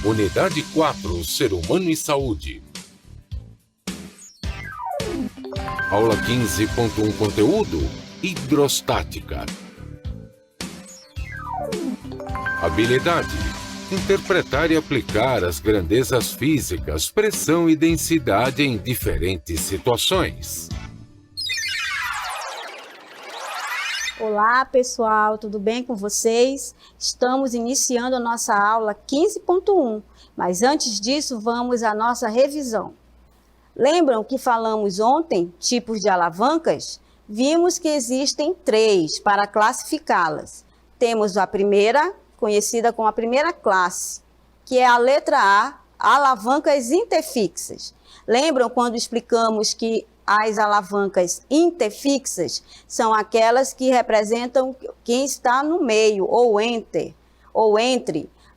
Unidade 4, Ser Humano e Saúde. Aula 15.1 Conteúdo: Hidrostática. Habilidade: interpretar e aplicar as grandezas físicas, pressão e densidade em diferentes situações. Olá pessoal, tudo bem com vocês? Estamos iniciando a nossa aula 15.1, mas antes disso vamos à nossa revisão. Lembram que falamos ontem tipos de alavancas? Vimos que existem 3 para classificá-las. Temos a primeira, conhecida como a primeira classe, que é a letra A, alavancas interfixas. Lembram quando explicamos que as alavancas interfixas são aquelas que representam quem está no meio, ou entre.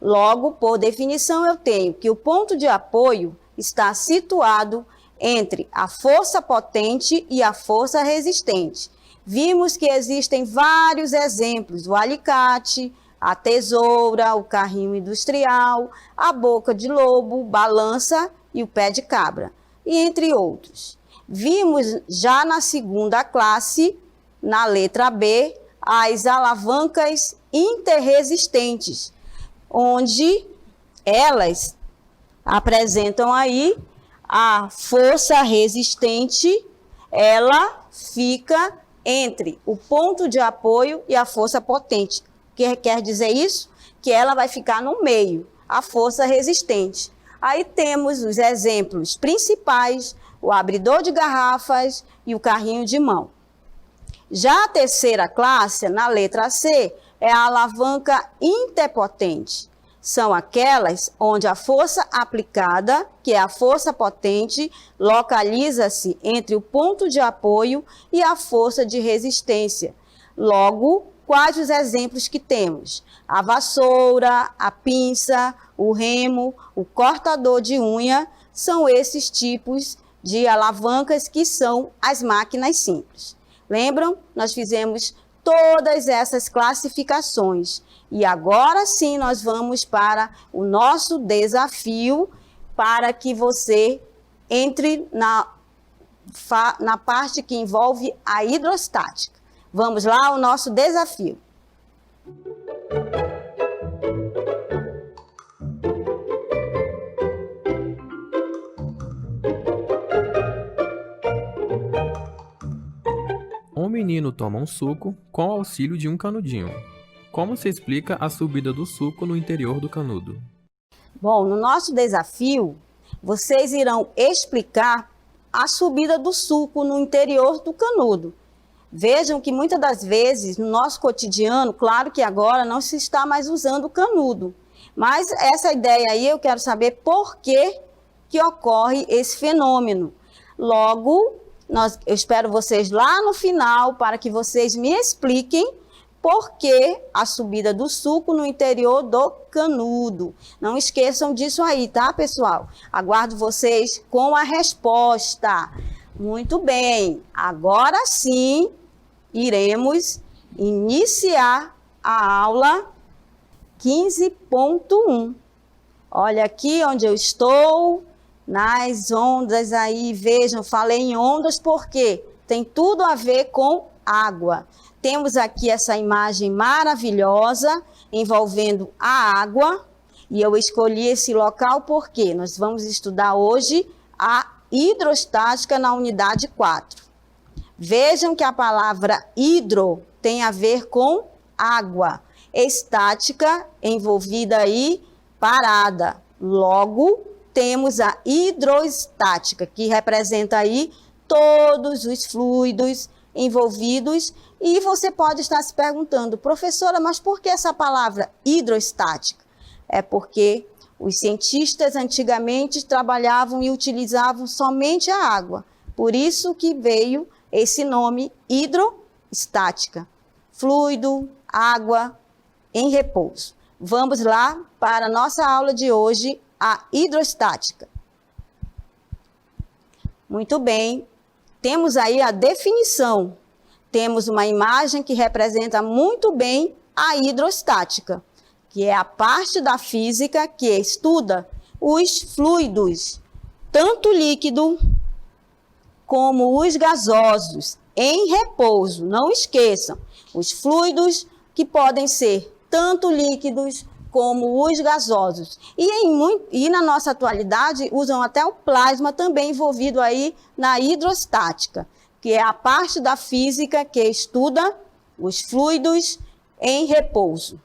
Logo, por definição, eu tenho que o ponto de apoio está situado entre a força potente e a força resistente. Vimos que existem vários exemplos: o alicate, a tesoura, o carrinho industrial, a boca de lobo, balança e o pé de cabra, e entre outros. Vimos já na segunda classe, na letra B, as alavancas interresistentes, onde elas apresentam aí a força resistente, ela fica entre o ponto de apoio e a força potente. O que quer dizer isso? Que ela vai ficar no meio, a força resistente. Aí temos os exemplos principais: o abridor de garrafas e o carrinho de mão. Já a terceira classe, na letra C, é a alavanca interpotente. São aquelas onde a força aplicada, que é a força potente, localiza-se entre o ponto de apoio e a força de resistência. Logo, quais os exemplos que temos? A vassoura, a pinça, o remo, o cortador de unha, são esses tipos de alavancas que são as máquinas simples. Lembram? Nós fizemos todas essas classificações. E agora sim nós vamos para o nosso desafio, para que você entre na parte que envolve a hidrostática. Vamos lá, o nosso desafio. Um menino toma um suco com o auxílio de um canudinho. Como se explica a subida do suco no interior do canudo? Bom, no nosso desafio, vocês irão explicar a subida do suco no interior do canudo. Vejam que muitas das vezes, no nosso cotidiano, claro que agora não se está mais usando o canudo, mas essa ideia aí eu quero saber por que ocorre esse fenômeno. Logo, eu espero vocês lá no final para que vocês me expliquem por que a subida do suco no interior do canudo. Não esqueçam disso aí, tá, pessoal? Aguardo vocês com a resposta. Muito bem, agora sim iremos iniciar a aula 15.1. Olha aqui onde eu estou, nas ondas aí, vejam, falei em ondas porque tem tudo a ver com água. Temos aqui essa imagem maravilhosa envolvendo a água, e eu escolhi esse local porque nós vamos estudar hoje a hidrostática na unidade 4. Vejam que a palavra hidro tem a ver com água, estática envolvida aí, parada. Logo, temos a hidrostática, que representa aí todos os fluidos envolvidos. E você pode estar se perguntando: professora, mas por que essa palavra hidrostática? É porque os cientistas antigamente trabalhavam e utilizavam somente a água. Por isso que veio esse nome hidrostática. Fluido, água em repouso. Vamos lá para a nossa aula de hoje, a hidrostática. Muito bem, temos aí a definição. Temos uma imagem que representa muito bem a hidrostática. que é a parte da física que estuda os fluidos, tanto líquido como os gasosos, em repouso. Não esqueçam, os fluidos que podem ser tanto líquidos como os gasosos. E na nossa atualidade, usam até o plasma também envolvido aí na hidrostática, que é a parte da física que estuda os fluidos em repouso.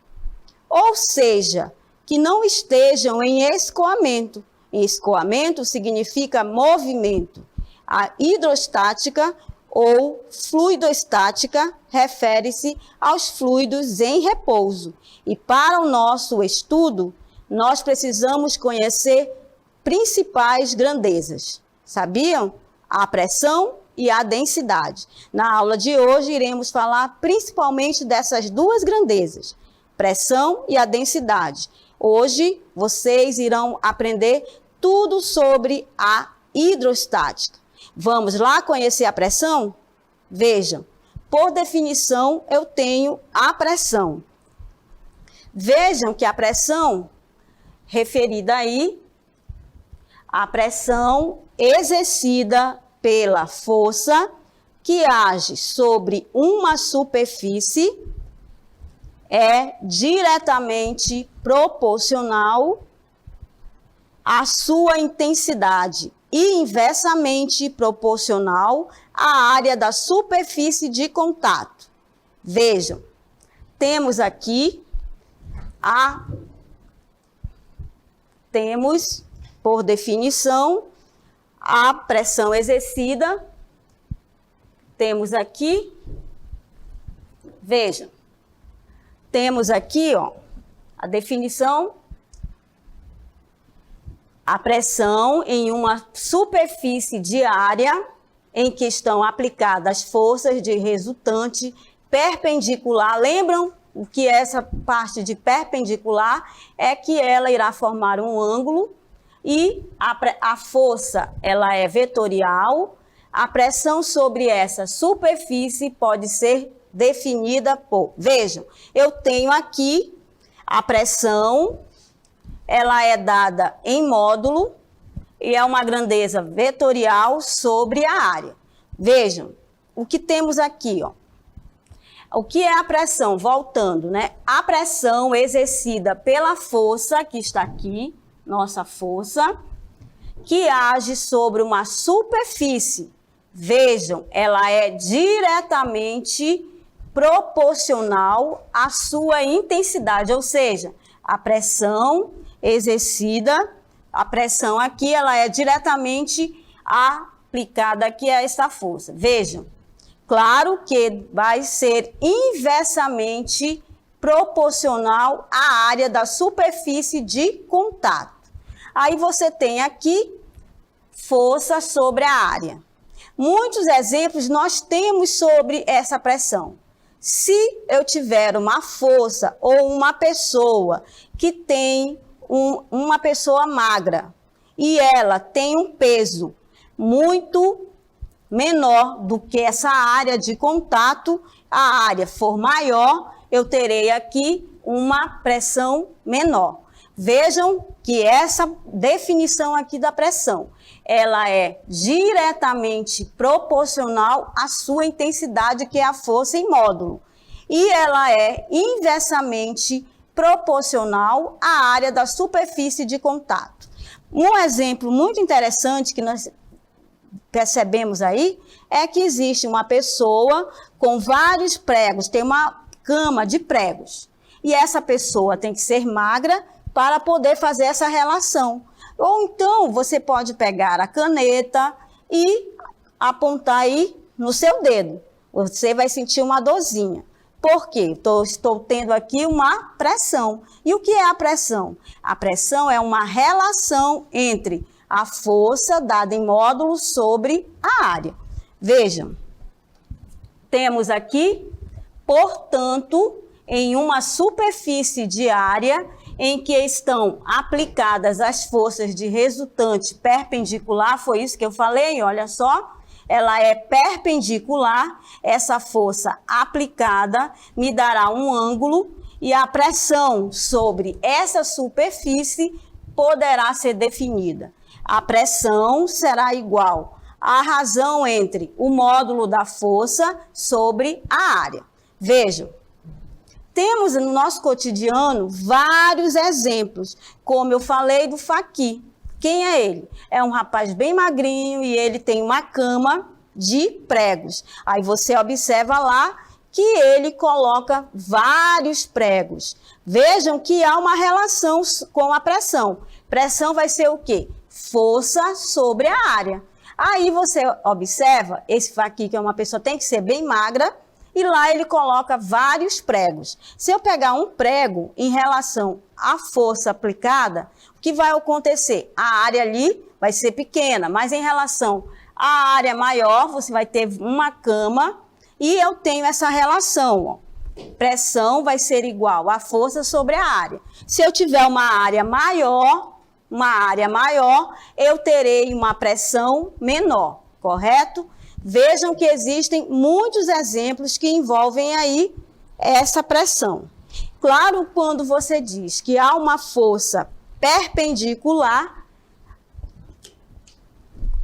Ou seja, que não estejam em escoamento. Escoamento significa movimento. A hidrostática ou fluidostática refere-se aos fluidos em repouso. E para o nosso estudo, nós precisamos conhecer principais grandezas. Sabiam? A pressão e a densidade. Na aula de hoje, iremos falar principalmente dessas duas grandezas, pressão e a densidade. Hoje, vocês irão aprender tudo sobre a hidrostática. Vamos lá conhecer a pressão? Vejam, por definição, eu tenho a pressão. Vejam que a pressão, referida aí, a pressão exercida pela força que age sobre uma superfície é diretamente proporcional à sua intensidade e inversamente proporcional à área da superfície de contato. Vejam, temos aqui por definição, a pressão exercida. Temos aqui, vejam, temos aqui, ó, a definição. A pressão em uma superfície de área em que estão aplicadas forças de resultante perpendicular. Lembram o que é essa parte de perpendicular? É que ela irá formar um ângulo e a força ela é vetorial. A pressão sobre essa superfície pode ser definida por... Vejam, eu tenho aqui a pressão, ela é dada em módulo e é uma grandeza vetorial sobre a área. Vejam, o que temos aqui, ó. O que é a pressão? Voltando, né? A pressão exercida pela força que está aqui, nossa força, que age sobre uma superfície. Vejam, ela é diretamente proporcional à sua intensidade, ou seja, a pressão exercida, a pressão aqui, ela é diretamente aplicada aqui a esta força. Vejam, claro que vai ser inversamente proporcional à área da superfície de contato. Aí você tem aqui força sobre a área. Muitos exemplos nós temos sobre essa pressão. Se eu tiver uma força ou uma pessoa que tem uma pessoa magra e ela tem um peso muito menor do que essa área de contato, a área for maior, eu terei aqui uma pressão menor. Vejam que essa definição aqui da pressão, ela é diretamente proporcional à sua intensidade, que é a força em módulo. E ela é inversamente proporcional à área da superfície de contato. Um exemplo muito interessante que nós percebemos aí é que existe uma pessoa com vários pregos, tem uma cama de pregos. E essa pessoa tem que ser magra para poder fazer essa relação. Ou então você pode pegar a caneta e apontar aí no seu dedo. Você vai sentir uma dorzinha. Por quê? Estou tendo aqui uma pressão. E o que é a pressão? A pressão é uma relação entre a força dada em módulo sobre a área. Vejam, temos aqui, portanto, em uma superfície de área em que estão aplicadas as forças de resultante perpendicular, foi isso que eu falei, olha só, ela é perpendicular, essa força aplicada me dará um ângulo e a pressão sobre essa superfície poderá ser definida. A pressão será igual à razão entre o módulo da força sobre a área. Vejam, temos no nosso cotidiano vários exemplos, como eu falei do Faqui. Quem é ele? É um rapaz bem magrinho e ele tem uma cama de pregos. Aí você observa lá que ele coloca vários pregos. Vejam que há uma relação com a pressão. Pressão vai ser o quê? Força sobre a área. Aí você observa, esse Faqui, que é uma pessoa, tem que ser bem magra, e lá ele coloca vários pregos. Se eu pegar um prego em relação à força aplicada, o que vai acontecer? A área ali vai ser pequena, mas em relação à área maior, você vai ter uma cama e eu tenho essa relação, ó. Pressão vai ser igual à força sobre a área. Se eu tiver uma área maior, eu terei uma pressão menor, correto? Vejam que existem muitos exemplos que envolvem aí essa pressão. Claro, quando você diz que há uma força perpendicular,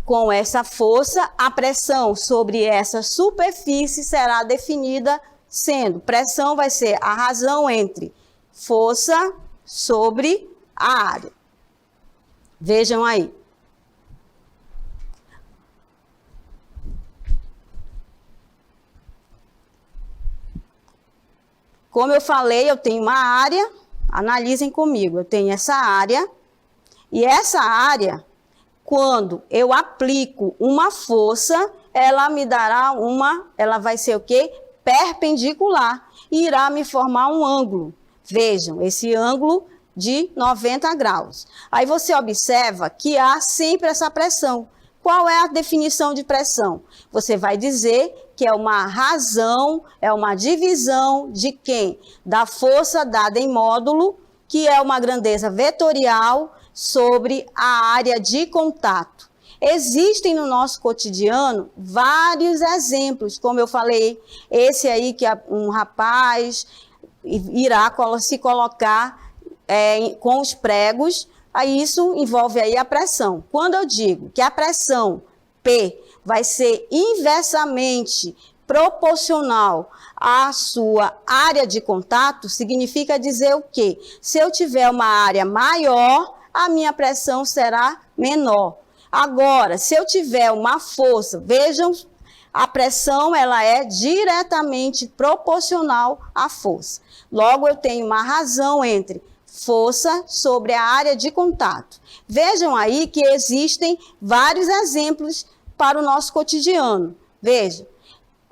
com essa força, a pressão sobre essa superfície será definida sendo, pressão vai ser a razão entre força sobre a área. Vejam aí. Como eu falei, eu tenho uma área, analisem comigo, eu tenho essa área, e essa área, quando eu aplico uma força, ela me dará ela vai ser o quê? Perpendicular, e irá me formar um ângulo. Vejam, esse ângulo de 90 graus. Aí você observa que há sempre essa pressão. Qual é a definição de pressão? Você vai dizer que é uma razão, é uma divisão de quem? Da força dada em módulo, que é uma grandeza vetorial sobre a área de contato. Existem no nosso cotidiano vários exemplos, como eu falei, esse aí que um rapaz irá se colocar com os pregos, aí isso envolve aí a pressão. Quando eu digo que a pressão P vai ser inversamente proporcional à sua área de contato, significa dizer o quê? Se eu tiver uma área maior, a minha pressão será menor. Agora, se eu tiver uma força, vejam, a pressão ela é diretamente proporcional à força. Logo, eu tenho uma razão entre força sobre a área de contato. Vejam aí que existem vários exemplos para o nosso cotidiano. Vejam,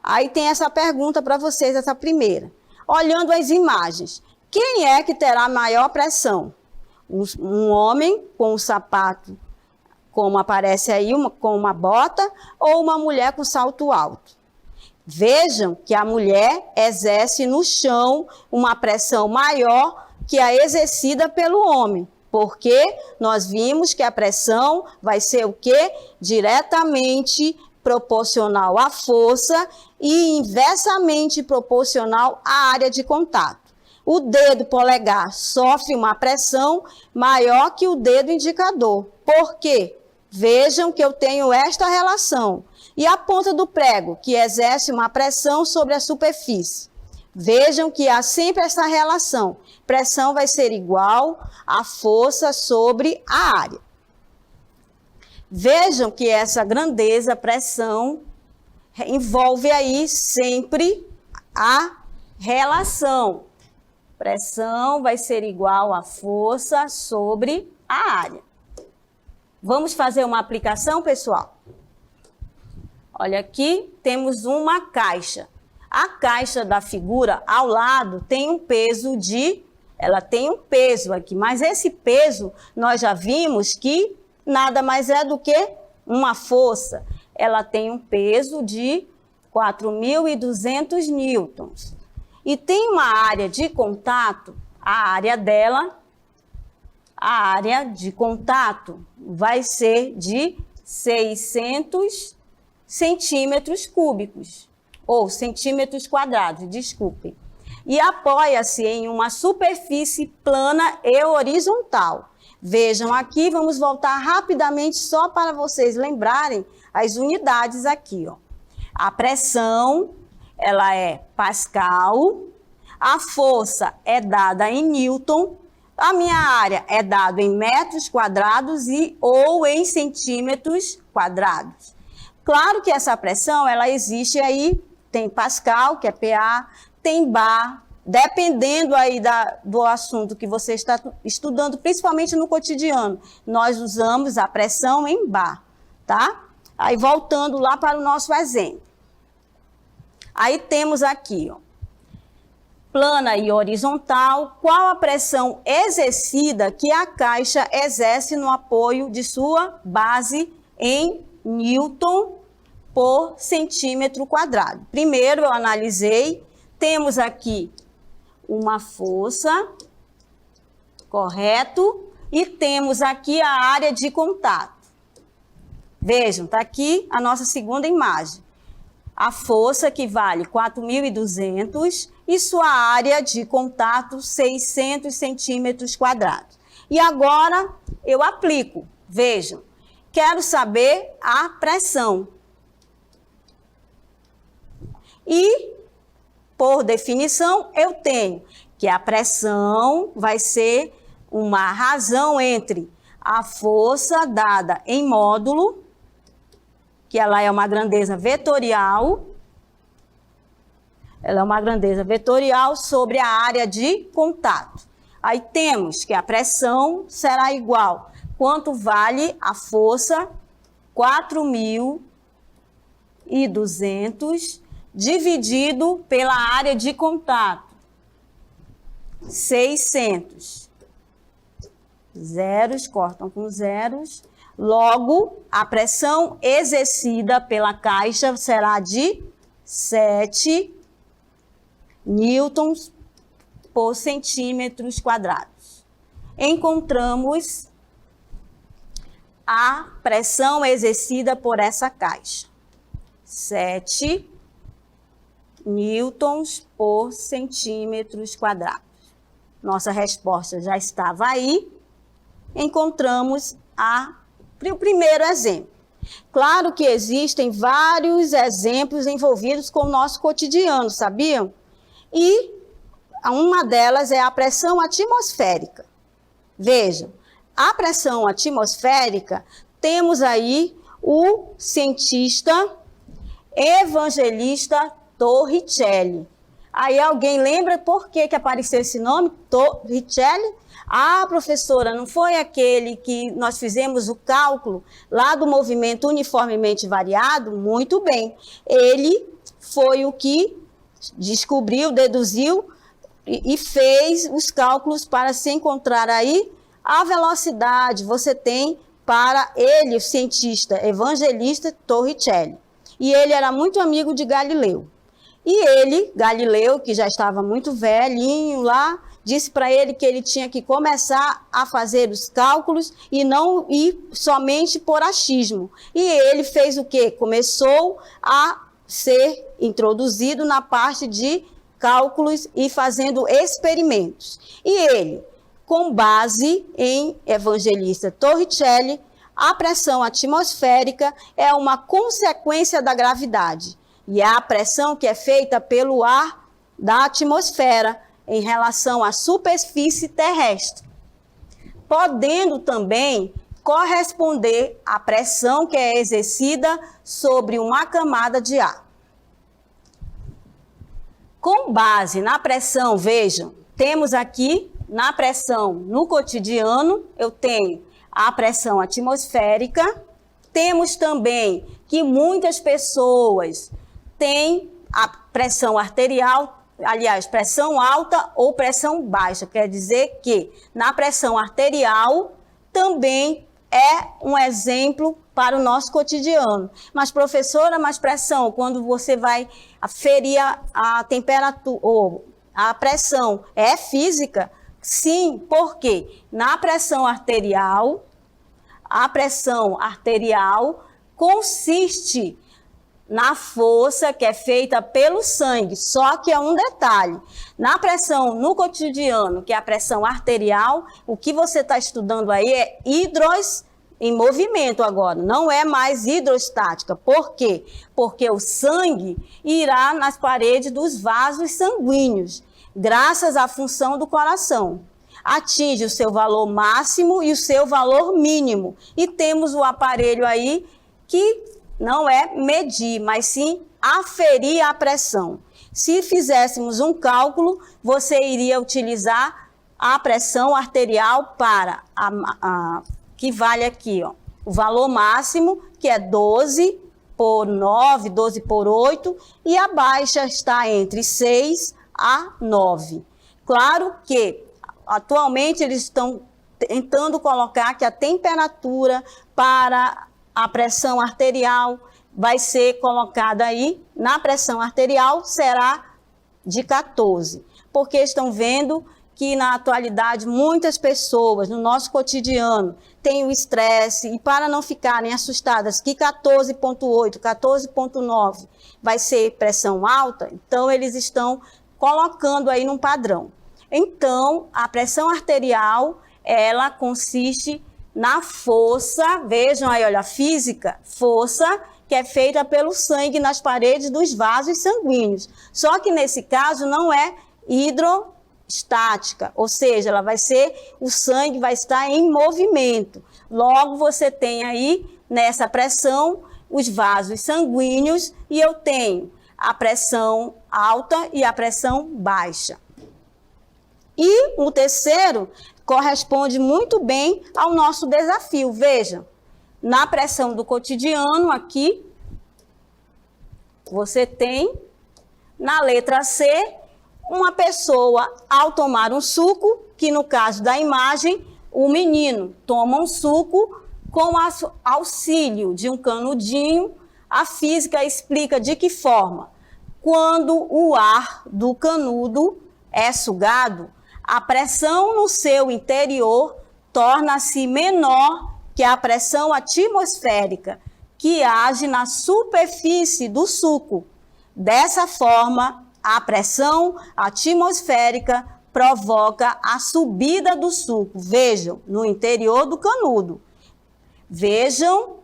aí tem essa pergunta para vocês, essa primeira. Olhando as imagens, quem é que terá maior pressão? Um homem com um sapato, como aparece aí, com uma bota, ou uma mulher com salto alto? Vejam que a mulher exerce no chão uma pressão maior que a exercida pelo homem, porque nós vimos que a pressão vai ser o quê? Diretamente proporcional à força e inversamente proporcional à área de contato. O dedo polegar sofre uma pressão maior que o dedo indicador. Por quê? Vejam que eu tenho esta relação. E a ponta do prego, que exerce uma pressão sobre a superfície. Vejam que há sempre essa relação. Pressão vai ser igual à força sobre a área. Vejam que essa grandeza, pressão, envolve aí sempre a relação. Pressão vai ser igual à força sobre a área. Vamos fazer uma aplicação, pessoal? Olha aqui, temos uma caixa. A caixa da figura ao lado tem um peso ela tem um peso aqui, mas esse peso nós já vimos que nada mais é do que uma força. Ela tem um peso de 4.200 newtons. E tem uma área de contato, a área de contato vai ser de 600 centímetros cúbicos, ou centímetros quadrados, desculpem. E apoia-se em uma superfície plana e horizontal. Vejam aqui, vamos voltar rapidamente só para vocês lembrarem as unidades aqui, ó. A pressão, ela é Pascal, a força é dada em Newton, a minha área é dada em metros quadrados ou em centímetros quadrados. Claro que essa pressão, ela existe aí, tem Pascal, que é PA, tem bar, dependendo aí do assunto que você está estudando, principalmente no cotidiano, nós usamos a pressão em bar, tá? Aí voltando lá para o nosso exemplo. Aí temos aqui, ó, plana e horizontal, qual a pressão exercida que a caixa exerce no apoio de sua base em Newton por centímetro quadrado. Primeiro eu analisei, temos aqui uma força, correto? E temos aqui a área de contato. Vejam, está aqui a nossa segunda imagem. A força que vale 4.200 e sua área de contato 600 centímetros quadrados. E agora eu aplico. Vejam, quero saber a pressão. E, por definição, eu tenho que a pressão vai ser uma razão entre a força dada em módulo, que ela é uma grandeza vetorial, sobre a área de contato. Aí temos que a pressão será igual, quanto vale a força 4.200 dividido pela área de contato, 600. Zeros cortam com zeros. Logo, a pressão exercida pela caixa será de 7 newtons por centímetros quadrados. Encontramos a pressão exercida por essa caixa. 7 newtons por centímetros quadrados. Nossa resposta já estava aí. Encontramos o primeiro exemplo. Claro que existem vários exemplos envolvidos com o nosso cotidiano, sabiam? E uma delas é a pressão atmosférica. Vejam, a pressão atmosférica, temos aí o cientista Evangelista Torricelli. Aí alguém lembra por que apareceu esse nome, Torricelli? Ah, professora, não foi aquele que nós fizemos o cálculo lá do movimento uniformemente variado? Muito bem. Ele foi o que descobriu, deduziu e fez os cálculos para se encontrar aí a velocidade. Você tem para ele, o cientista Evangelista Torricelli. E ele era muito amigo de Galileu. E ele, Galileu, que já estava muito velhinho lá, disse para ele que ele tinha que começar a fazer os cálculos e não ir somente por achismo. E ele fez o quê? Começou a ser introduzido na parte de cálculos e fazendo experimentos. E ele, com base em Evangelista Torricelli, a pressão atmosférica é uma consequência da gravidade. E é a pressão que é feita pelo ar da atmosfera em relação à superfície terrestre, podendo também corresponder à pressão que é exercida sobre uma camada de ar. Com base na pressão, vejam, temos aqui na pressão no cotidiano, eu tenho a pressão atmosférica, temos também que muitas pessoas têm a pressão arterial, aliás, pressão alta ou pressão baixa. Quer dizer que na pressão arterial também é um exemplo para o nosso cotidiano. Mas, professora, mas pressão, quando você vai aferir a temperatura ou a pressão, é física? Sim, porque na pressão arterial, a pressão arterial consiste na força que é feita pelo sangue. Só que é um detalhe. Na pressão no cotidiano, que é a pressão arterial, o que você está estudando aí é em movimento agora, não é mais hidrostática. Por quê? Porque o sangue irá nas paredes dos vasos sanguíneos, graças à função do coração. Atinge o seu valor máximo e o seu valor mínimo. E temos o aparelho aí que não é medir, mas sim aferir a pressão. Se fizéssemos um cálculo, você iria utilizar a pressão arterial para que vale aqui, ó, o valor máximo, que é 12 por 9, 12 por 8, e a baixa está entre 6 a 9. Claro que atualmente eles estão tentando colocar que a temperatura para a pressão arterial vai ser colocada aí, na pressão arterial será de 14, porque estão vendo que na atualidade muitas pessoas no nosso cotidiano têm o estresse, e para não ficarem assustadas que 14,8, 14,9 vai ser pressão alta, então eles estão colocando aí num padrão. Então, a pressão arterial, ela consiste na força, vejam aí, olha, a física, força que é feita pelo sangue nas paredes dos vasos sanguíneos. Só que nesse caso não é hidrostática, ou seja, o sangue vai estar em movimento. Logo, você tem aí, nessa pressão, os vasos sanguíneos, e eu tenho a pressão alta e a pressão baixa. E o terceiro corresponde muito bem ao nosso desafio. Veja, na pressão do cotidiano aqui, você tem, na letra C, uma pessoa ao tomar um suco, que no caso da imagem, o menino toma um suco com auxílio de um canudinho. A física explica de que forma? Quando o ar do canudo é sugado, a pressão no seu interior torna-se menor que a pressão atmosférica, que age na superfície do suco. Dessa forma, a pressão atmosférica provoca a subida do suco. Vejam, no interior do canudo. Vejam,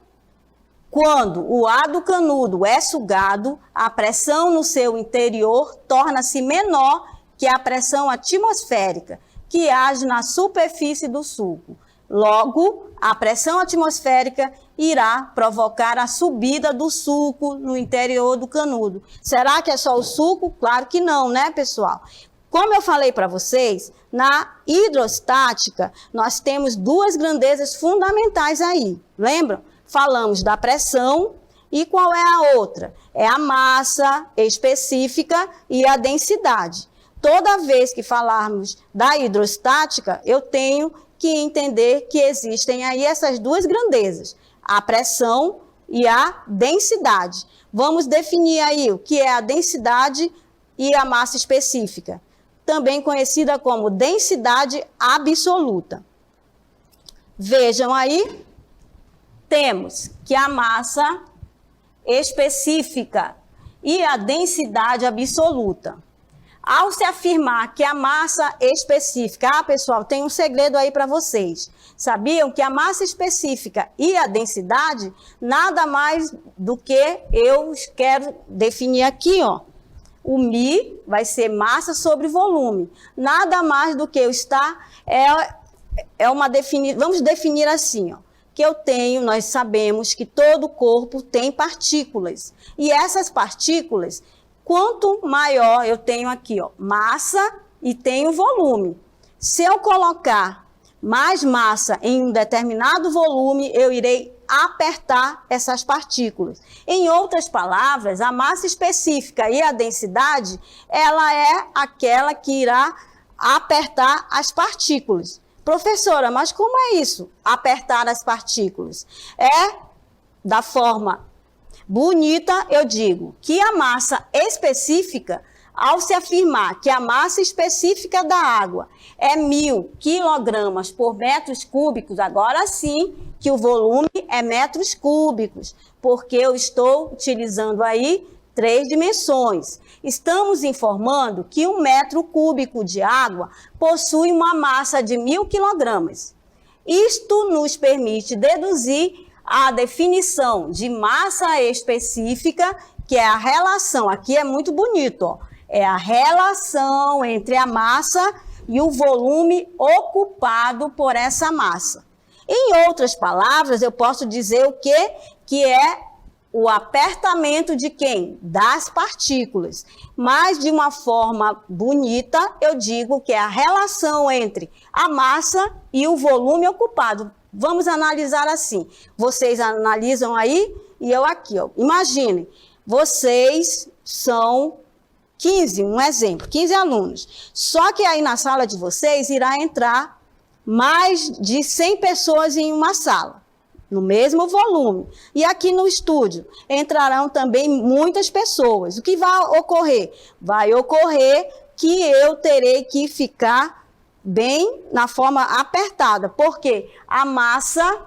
quando o ar do canudo é sugado, a pressão no seu interior torna-se menor que a pressão atmosférica, que age na superfície do suco. Logo, a pressão atmosférica irá provocar a subida do suco no interior do canudo. Será que é só o suco? Claro que não, né, pessoal? Como eu falei para vocês, na hidrostática, nós temos duas grandezas fundamentais aí. Lembram? Falamos da pressão e qual é a outra? É a massa específica e a densidade. Toda vez que falarmos da hidrostática, eu tenho que entender que existem aí essas duas grandezas, a pressão e a densidade. Vamos definir aí o que é a densidade e a massa específica, também conhecida como densidade absoluta. Vejam aí, temos que a massa específica e a densidade absoluta. Ao se afirmar que a massa específica, pessoal, tem um segredo aí para vocês. Sabiam que a massa específica e a densidade, nada mais do que eu quero definir aqui, ó. O μ vai ser massa sobre volume. Nada mais do que eu estar, vamos definir assim, ó. Que eu tenho, nós sabemos que todo corpo tem partículas. E essas partículas, quanto maior eu tenho aqui, ó, massa e tenho volume. Se eu colocar mais massa em um determinado volume, eu irei apertar essas partículas. Em outras palavras, a massa específica e a densidade, ela é aquela que irá apertar as partículas. Professora, mas como é isso? Apertar as partículas? É da forma bonita, eu digo que a massa específica, ao se afirmar que a massa específica da água é 1000 kg por metros cúbicos, agora sim que o volume é metros cúbicos. porque eu estou utilizando aí 3 dimensões. Estamos informando que 1 metro cúbico de água possui uma massa de 1.000 quilogramas. Isto nos permite deduzir a definição de massa específica, que é a relação, aqui é muito bonito, ó, é a relação entre a massa e o volume ocupado por essa massa. Em outras palavras, eu posso dizer o quê? Que é o apertamento de quem? Das partículas. Mas, de uma forma bonita, eu digo que é a relação entre a massa e o volume ocupado. Vamos analisar assim. Vocês analisam aí e eu aqui, ó. Imaginem, vocês são 15, um exemplo, 15 alunos. Só que aí na sala de vocês irá entrar mais de 100 pessoas em uma sala, no mesmo volume. E aqui no estúdio entrarão também muitas pessoas. O que vai ocorrer? Vai ocorrer que eu terei que ficar bem na forma apertada, porque a massa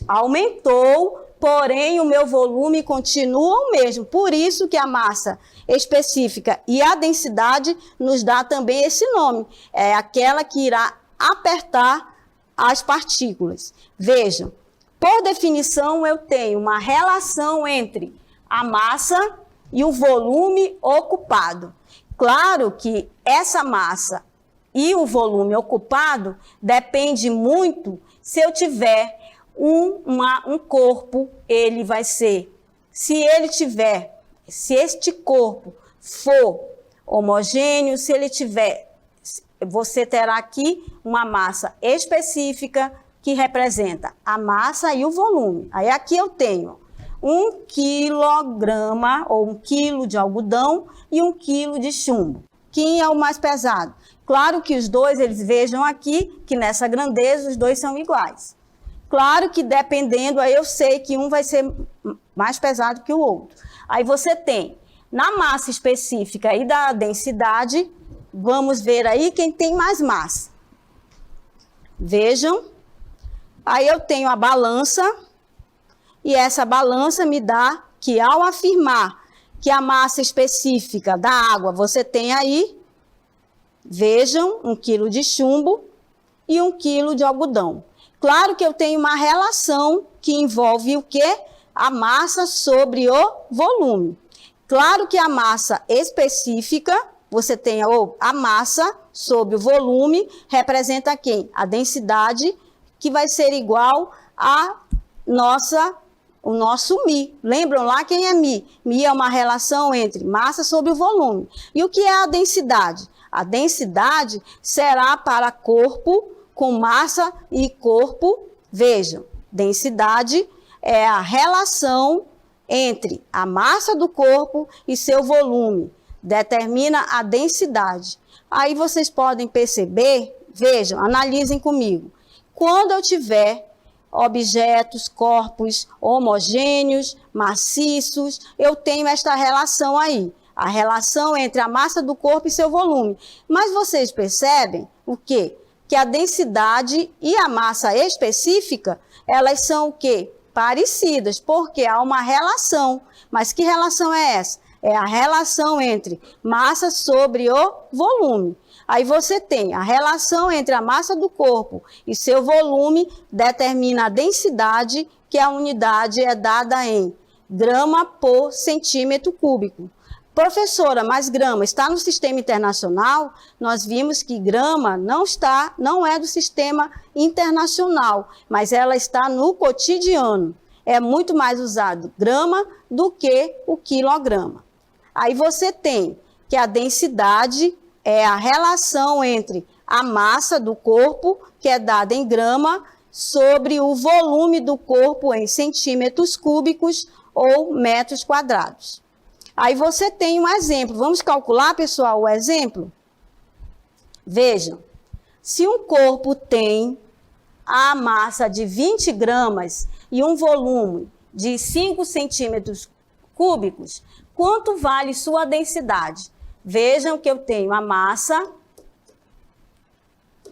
aumentou, porém o meu volume continua o mesmo. Por isso que a massa específica e a densidade nos dá também esse nome. É aquela que irá apertar as partículas. Vejam, por definição eu tenho uma relação entre a massa e o volume ocupado. Claro que essa massa e o volume ocupado depende muito se eu tiver um corpo, ele vai ser, se este corpo for homogêneo, se ele tiver, você terá aqui uma massa específica que representa a massa e o volume. Aí aqui eu tenho 1 quilograma ou 1 quilo de algodão e 1 quilo de chumbo. Quem é o mais pesado? Claro que os dois, eles vejam aqui que nessa grandeza os dois são iguais. Claro que dependendo, aí eu sei que um vai ser mais pesado que o outro. Aí você tem, na massa específica e da densidade, vamos ver aí quem tem mais massa. Vejam, aí eu tenho a balança, e essa balança me dá que ao afirmar que a massa específica da água, você tem aí, vejam, 1 quilo de chumbo e 1 quilo de algodão. Claro que eu tenho uma relação que envolve o quê? A massa sobre o volume. Claro que a massa específica, você tem a massa sobre o volume, representa quem? A densidade, que vai ser igual a o nosso μ. Lembram lá quem é μ? μ é uma relação entre massa sobre o volume. E o que é a densidade? A densidade será para corpo com massa e corpo. Vejam, densidade é a relação entre a massa do corpo e seu volume. Determina a densidade. Aí vocês podem perceber, vejam, analisem comigo. Quando eu tiver objetos, corpos homogêneos, maciços, eu tenho esta relação aí. A relação entre a massa do corpo e seu volume. Mas vocês percebem o quê? Que a densidade e a massa específica, elas são o quê? Parecidas, porque há uma relação. Mas que relação é essa? É a relação entre massa sobre o volume. Aí você tem a relação entre a massa do corpo e seu volume, determina a densidade, que a unidade é dada em grama por centímetro cúbico. Professora, mas grama está no sistema internacional? Nós vimos que grama não é do sistema internacional, mas ela está no cotidiano. É muito mais usado grama do que o quilograma. Aí você tem que a densidade é a relação entre a massa do corpo, que é dada em grama, sobre o volume do corpo em centímetros cúbicos ou metros quadrados. Aí você tem um exemplo. Vamos calcular, pessoal, o exemplo? Vejam, se um corpo tem a massa de 20 gramas e um volume de 5 centímetros cúbicos, quanto vale sua densidade? Vejam que eu tenho a massa,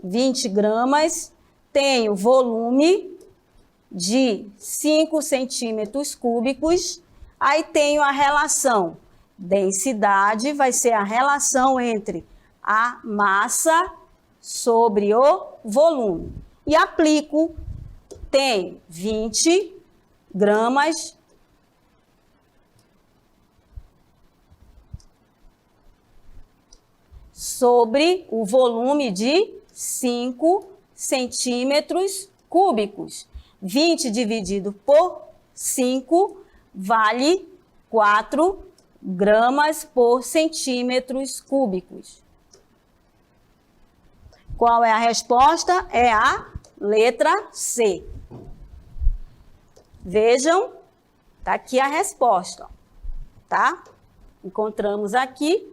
20 gramas, tenho volume, de 5 centímetros cúbicos. Aí tenho a relação. Densidade vai ser a relação entre a massa sobre o volume. E aplico, tem 20 gramas sobre o volume de 5 centímetros cúbicos. 20 dividido por 5 vale 4 gramas por centímetros cúbicos. Qual é a resposta? É a letra C. Vejam, tá aqui a resposta, tá? Encontramos aqui,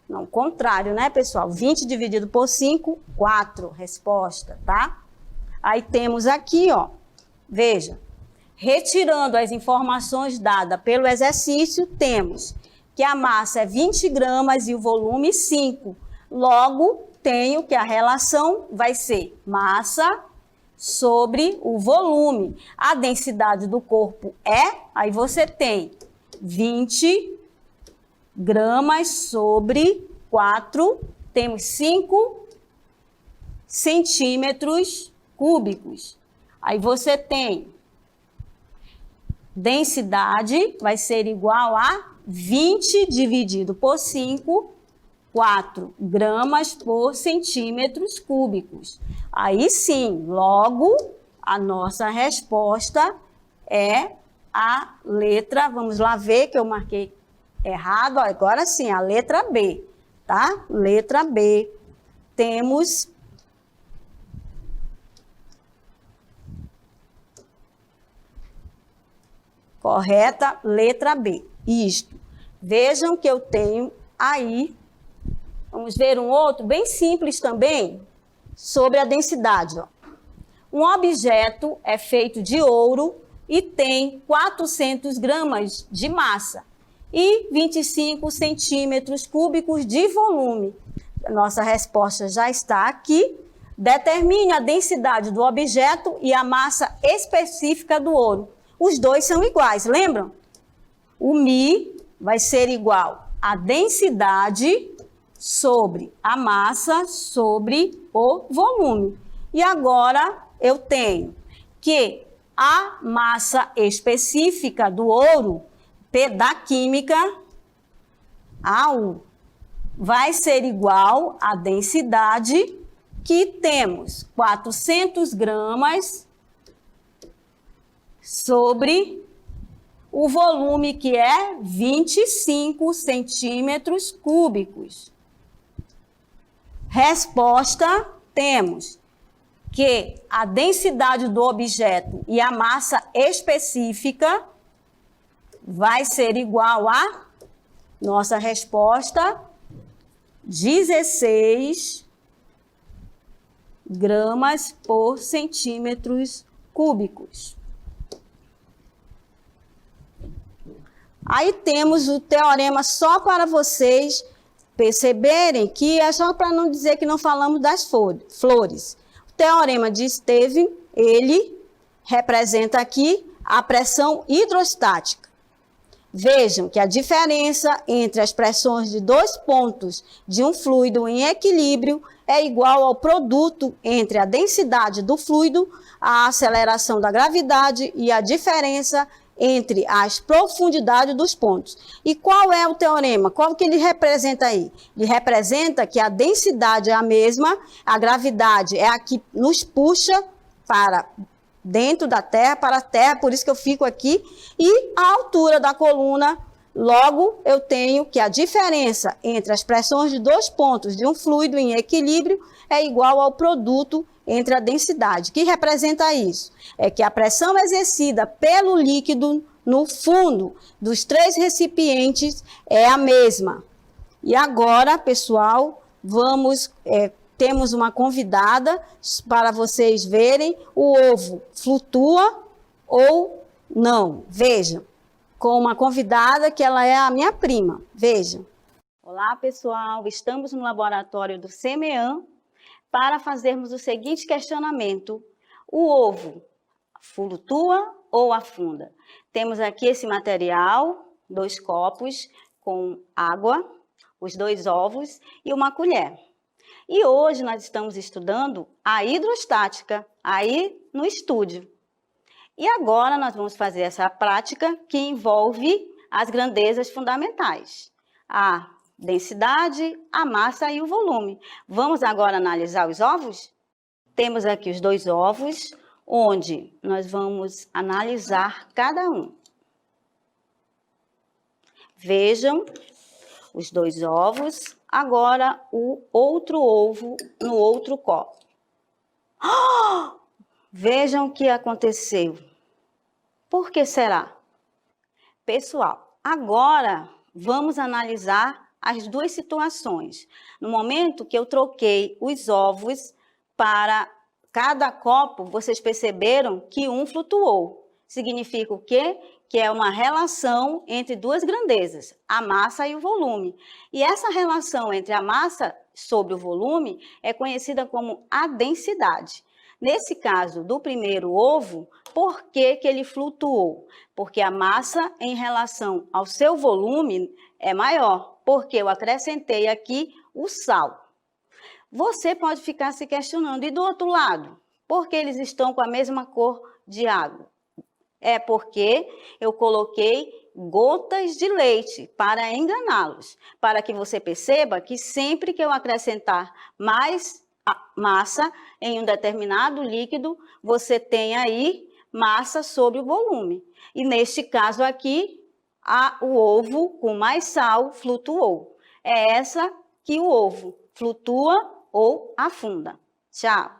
não, contrário, né, pessoal? 20 dividido por 5, 4, resposta, tá? Aí temos aqui, ó, veja, retirando as informações dadas pelo exercício, temos que a massa é 20 gramas e o volume 5. Logo, tenho que a relação vai ser massa sobre o volume. A densidade do corpo aí você tem 20 gramas sobre 4, temos 5 centímetros cúbicos. Aí você tem densidade vai ser igual a 20 dividido por 5, 4 gramas por centímetros cúbicos. Aí sim, logo, a nossa resposta é a letra, vamos lá ver que eu marquei errado, agora sim, a letra B, tá? Letra B. Temos correta, letra B. Isto. Vejam que eu tenho aí, vamos ver um outro bem simples também, sobre a densidade. Ó. Um objeto é feito de ouro e tem 400 gramas de massa e 25 centímetros cúbicos de volume. Nossa resposta já está aqui. Determine a densidade do objeto e a massa específica do ouro. Os dois são iguais, lembram? O μ vai ser igual a densidade sobre a massa sobre o volume. E agora eu tenho que a massa específica do ouro, da química, AU, vai ser igual à densidade que temos 400 gramas sobre o volume que é 25 centímetros cúbicos. Resposta, temos que a densidade do objeto e a massa específica vai ser igual a, nossa resposta, 16 gramas por centímetros cúbicos. Aí temos o teorema só para vocês perceberem que é só para não dizer que não falamos das flores. O teorema de Stevin, ele representa aqui a pressão hidrostática. Vejam que a diferença entre as pressões de dois pontos de um fluido em equilíbrio é igual ao produto entre a densidade do fluido, a aceleração da gravidade e a diferença entre as profundidades dos pontos. E qual é o teorema? Qual que ele representa aí? Ele representa que a densidade é a mesma, a gravidade é a que nos puxa para dentro da Terra, para a Terra, por isso que eu fico aqui, e a altura da coluna, logo eu tenho que a diferença entre as pressões de dois pontos de um fluido em equilíbrio é igual ao produto entre a densidade. O que representa isso? É que a pressão exercida pelo líquido no fundo dos três recipientes é a mesma. E agora, pessoal, temos uma convidada para vocês verem o ovo flutua ou não. Vejam, com uma convidada que ela é a minha prima. Vejam. Olá, pessoal, estamos no laboratório do CEMEAN para fazermos o seguinte questionamento. O ovo flutua ou afunda? Temos aqui esse material, 2 copos com água, os 2 ovos e uma colher. E hoje nós estamos estudando a hidrostática, aí no estúdio. E agora nós vamos fazer essa prática que envolve as grandezas fundamentais. A densidade, a massa e o volume. Vamos agora analisar os ovos? Temos aqui os 2 ovos, onde nós vamos analisar cada um. Vejam os 2 ovos, agora o outro ovo no outro copo. Oh! Vejam o que aconteceu. Por que será? Pessoal, agora vamos analisar as 2 situações. No momento que eu troquei os ovos para cada copo, vocês perceberam que um flutuou. Significa o quê? Que é uma relação entre 2 grandezas, a massa e o volume. E essa relação entre a massa sobre o volume é conhecida como a densidade. Nesse caso do primeiro ovo, por que ele flutuou? Porque a massa em relação ao seu volume é maior, porque eu acrescentei aqui o sal. Você pode ficar se questionando, e do outro lado? Por que eles estão com a mesma cor de água? É porque eu coloquei gotas de leite para enganá-los, para que você perceba que sempre que eu acrescentar mais massa em um determinado líquido, você tem aí massa sobre o volume. E neste caso aqui, o ovo com mais sal flutuou. É essa que o ovo flutua ou afunda. Tchau!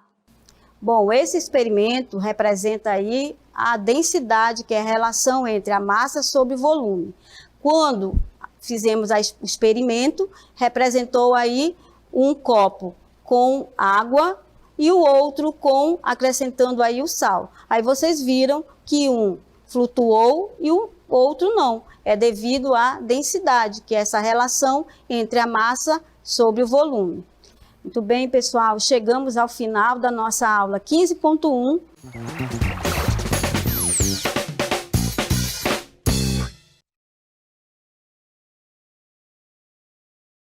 Bom, esse experimento representa aí a densidade, que é a relação entre a massa sobre o volume. Quando fizemos o experimento, representou aí um copo com água e o outro acrescentando aí o sal. Aí vocês viram que um flutuou e o outro não. É devido à densidade, que é essa relação entre a massa sobre o volume. Muito bem, pessoal, chegamos ao final da nossa aula 15.1.